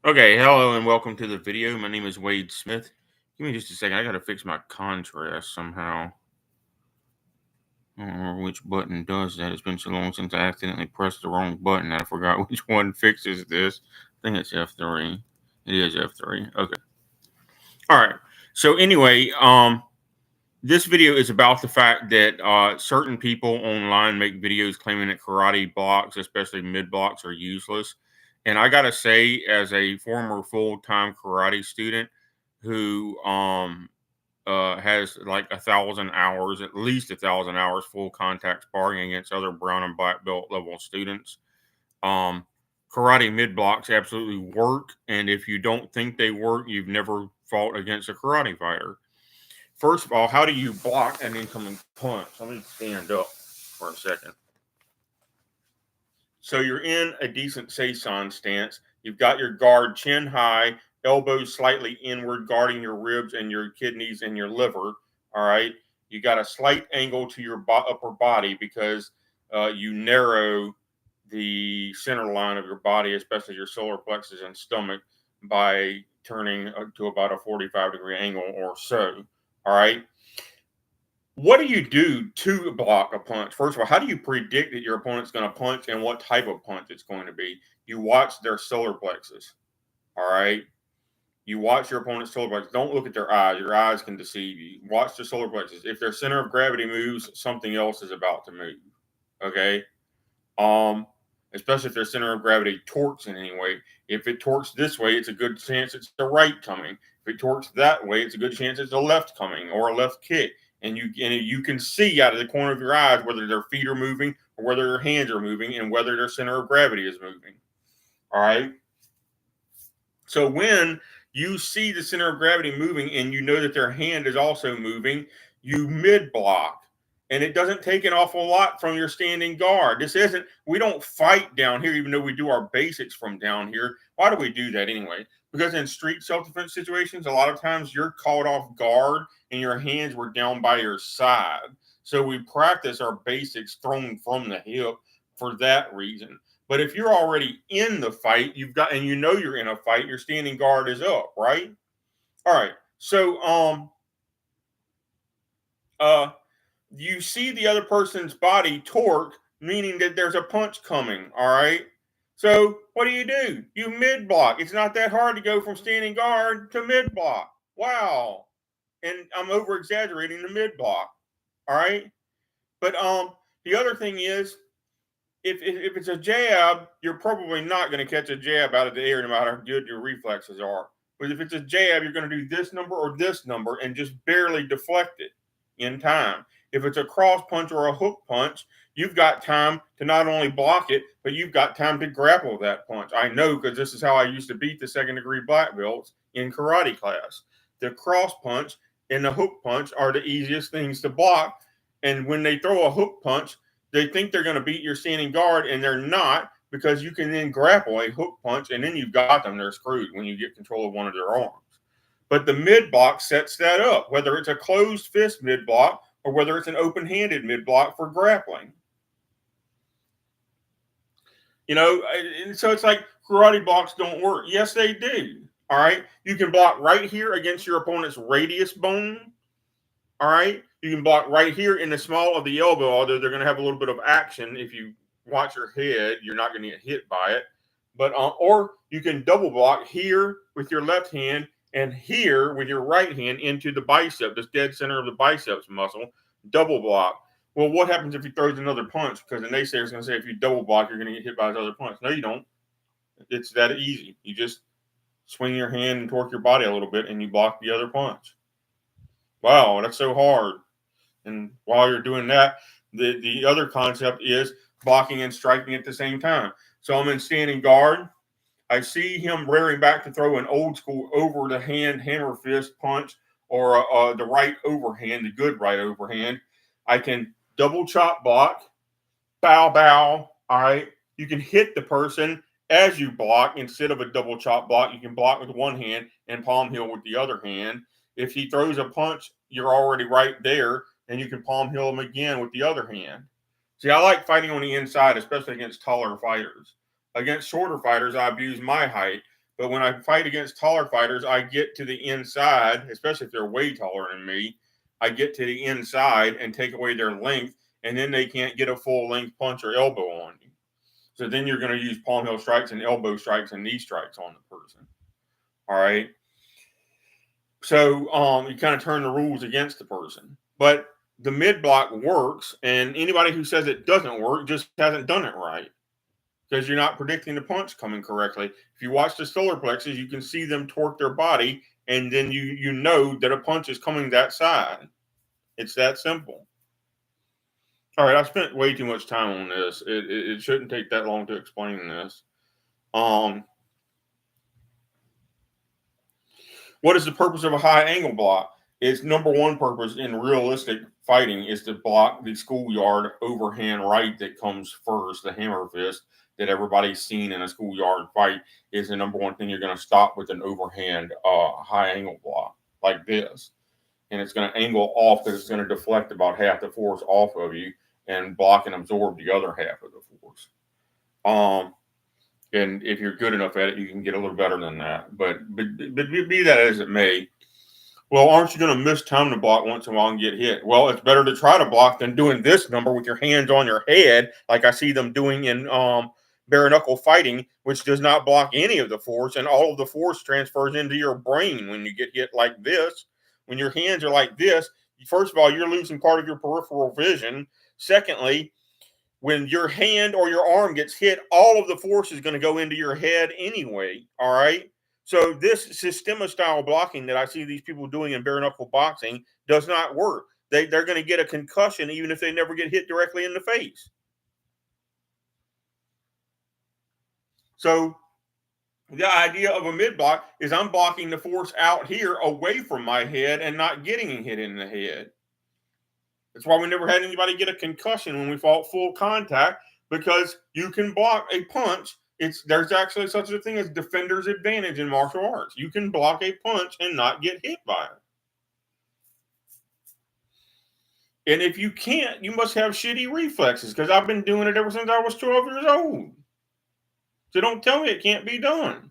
Okay, hello and welcome to the video. My name is Wade Smith. Give me just a second. I gotta fix my contrast somehow. I don't remember which button does that. It's been so long since I accidentally pressed the wrong button that I forgot which one fixes this. I think it's F3. It is F3. Okay. All right. So anyway, this video is about the fact that certain people online make videos claiming that karate blocks, especially mid blocks, are useless. And I gotta say, as a former full time karate student who has like 1,000 hours, at least 1,000 hours full contact sparring against other brown and black belt level students, um, karate mid blocks absolutely work. And if you don't think they work, you've never fought against a karate fighter. First of all, how do you block an incoming punch? Let me stand up for a second. So you're in a decent Seisan stance. You've got your guard chin high, elbows slightly inward, guarding your ribs and your kidneys and your liver. All right. You got a slight angle to your upper body because you narrow the center line of your body, especially your solar plexus and stomach, by turning to about a 45-degree angle or so. All right. What do you do to block a punch? First of all, how do you predict that your opponent's going to punch and what type of punch it's going to be? You watch their solar plexus. All right. You watch your opponent's solar plexus. Don't look at their eyes. Your eyes can deceive you. Watch their solar plexus. If their center of gravity moves, something else is about to move. Okay. Um, Especially if their center of gravity torques in any way. If it torques this way, it's a good chance it's the right coming. If it torques that way, it's a good chance it's a left coming or a left kick. And you can see out of the corner of your eyes whether their feet are moving or whether their hands are moving and whether their center of gravity is moving. All right. So when you see the center of gravity moving and you know that their hand is also moving, you mid block. And it doesn't take an awful lot from your standing guard. We don't fight down here, even though we do our basics from down here. Why do we do that anyway? Because in street self defense situations, a lot of times you're caught off guard and your hands were down by your side. So we practice our basics thrown from the hip for that reason. But if you're already in the fight, and you know you're in a fight, your standing guard is up, right? All right. So uh you see the other person's body torque, meaning that there's a punch coming, all right? So what do? You mid block. It's not that hard to go from standing guard to mid block. Wow. And I'm over exaggerating the mid block. All right. But the other thing is if it's a jab, you're probably not going to catch a jab out of the air no matter how good your reflexes are. But if it's a jab, you're going to do this number or this number and just barely deflect it in time. If it's a cross punch or a hook punch, you've got time to not only block it, but you've got time to grapple that punch. I know because this is how I used to beat the second degree black belts in karate class. The cross punch and the hook punch are the easiest things to block. And when they throw a hook punch, they think they're going to beat your standing guard, and they're not because you can then grapple a hook punch, and then you've got them. They're screwed when you get control of one of their arms. But the mid block sets that up, whether it's a closed fist mid block or whether it's an open handed mid block for grappling. And so it's like karate blocks don't work. Yes, they do. All right. You can block right here against your opponent's radius bone. All right. You can block right here in the small of the elbow, although they're going to have a little bit of action. If you watch your head, you're not going to get hit by it. But or you can double block here with your left hand and here with your right hand into the bicep, this dead center of the biceps muscle. Double block. Well, what happens if he throws another punch? Because the naysayer is going to say if you double block, you're going to get hit by his other punch. No, you don't. It's that easy. You just swing your hand and torque your body a little bit, and you block the other punch. Wow, that's so hard. And while you're doing that, the other concept is blocking and striking at the same time. So I'm in standing guard. I see him rearing back to throw an old school over the hand hammer fist punch or the right overhand, the good right overhand. I can double chop block, bow, bow. All right. You can hit the person as you block instead of a double chop block. You can block with one hand and palm heel with the other hand. If he throws a punch, you're already right there, and you can palm heel him again with the other hand. See, I like fighting on the inside, especially against taller fighters. Against shorter fighters, I abuse my height, But when I fight against taller fighters, I get to the inside, especially if they're way taller than me. I get to the inside and take away their length, and then they can't get a full length punch or elbow on you. So then you're going to use palm heel strikes and elbow strikes and knee strikes on the person. All right. So you kind of turn the rules against the person. But the mid block works, and anybody who says it doesn't work just hasn't done it right, because you're not predicting the punch coming correctly. If you watch the solar plexus, you can see them torque their body, and then you know that a punch is coming that side. It's that simple. All right, I spent way too much time on this. It shouldn't take that long to explain this. What is the purpose of a high angle block? Its number one purpose in realistic fighting is to block the schoolyard overhand right that comes first, the hammer fist that everybody's seen in a schoolyard fight is the number one thing you're going to stop with an overhand high angle block like this. And it's going to angle off because it's going to deflect about half the force off of you and block and absorb the other half of the force. And if you're good enough at it, you can get a little better than that. But be that as it may, well, aren't you going to miss time to block once in a while and get hit? Well, it's better to try to block than doing this number with your hands on your head, like I see them doing in bare knuckle fighting, which does not block any of the force, and all of the force transfers into your brain when you get hit like this. When your hands are like this, first of all, you're losing part of your peripheral vision. Secondly, when your hand or your arm gets hit, all of the force is going to go into your head anyway. All right. So this Systema style blocking that I see these people doing in bare knuckle boxing does not work. They're going to get a concussion even if they never get hit directly in the face. So the idea of a mid block is I'm blocking the force out here away from my head and not getting hit in the head. That's why we never had anybody get a concussion when we fought full contact, because you can block a punch. There's actually such a thing as defender's advantage in martial arts. You can block a punch and not get hit by it. And if you can't, you must have shitty reflexes, because I've been doing it ever since I was 12 years old. So don't tell me it can't be done.